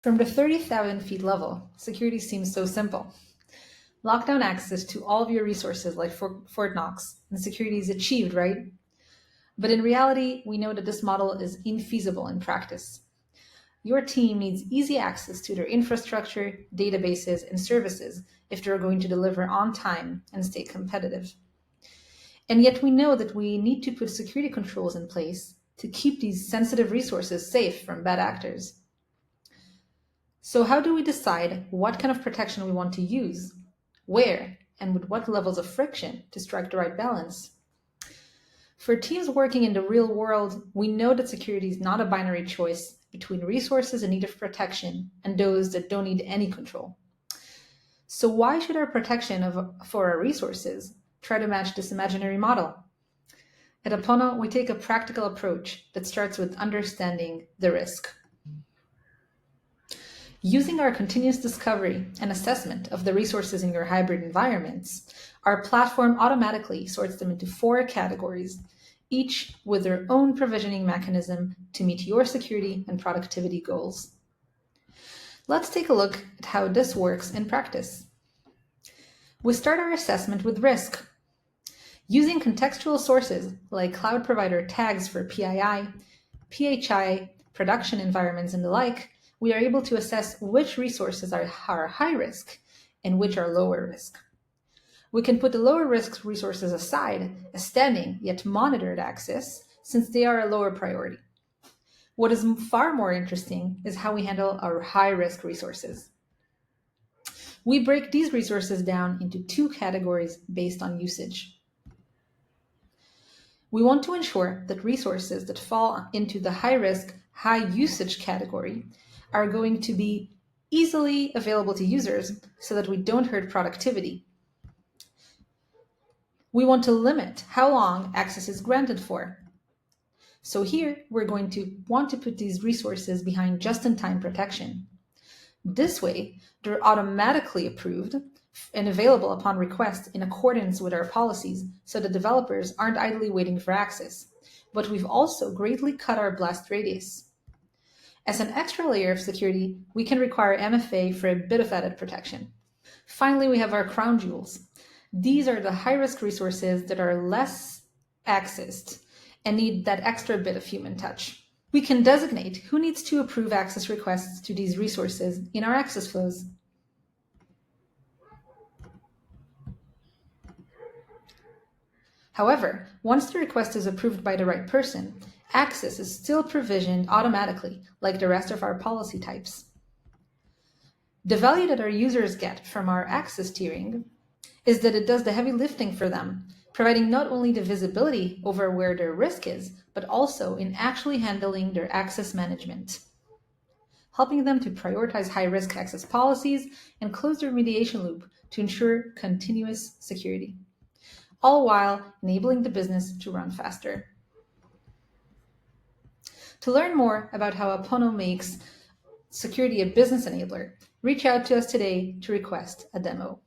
From the 30,000 feet level, security seems so simple. Lock down access to all of your resources like Fort Knox, and security is achieved, right? But in reality, we know that this model is infeasible in practice. Your team needs easy access to their infrastructure, databases, and services if they're going to deliver on time and stay competitive. And yet we know that we need to put security controls in place to keep these sensitive resources safe from bad actors. So how do we decide what kind of protection we want to use, where, and with what levels of friction to strike the right balance? For teams working in the real world, we know that security is not a binary choice between resources in need of protection and those that don't need any control. So why should our protection for our resources try to match this imaginary model? At Apono, we take a practical approach that starts with understanding the risk. Using our continuous discovery and assessment of the resources in your hybrid environments, our platform automatically sorts them into 4 categories, each with their own provisioning mechanism to meet your security and productivity goals. Let's take a look at how this works in practice. We start our assessment with risk. Using contextual sources like cloud provider tags for PII, PHI, production environments, and the like, we are able to assess which resources are high risk and which are lower risk. We can put the lower risk resources aside as standing yet monitored access since they are a lower priority. What is far more interesting is how we handle our high risk resources. We break these resources down into 2 categories based on usage. We want to ensure that resources that fall into the high risk, high usage category are going to be easily available to users so that we don't hurt productivity. We want to limit how long access is granted for. So here, we're going to want to put these resources behind just-in-time protection. This way, they're automatically approved and available upon request in accordance with our policies so that developers aren't idly waiting for access. But we've also greatly cut our blast radius. As an extra layer of security, we can require MFA for a bit of added protection. Finally, we have our crown jewels. These are the high-risk resources that are less accessed and need that extra bit of human touch. We can designate who needs to approve access requests to these resources in our access flows. However, once the request is approved by the right person, access is still provisioned automatically, like the rest of our policy types. The value that our users get from our access tiering is that it does the heavy lifting for them, providing not only the visibility over where their risk is, but also in actually handling their access management, helping them to prioritize high-risk access policies and close the remediation loop to ensure continuous security, all while enabling the business to run faster. To learn more about how Apono makes security a business enabler, reach out to us today to request a demo.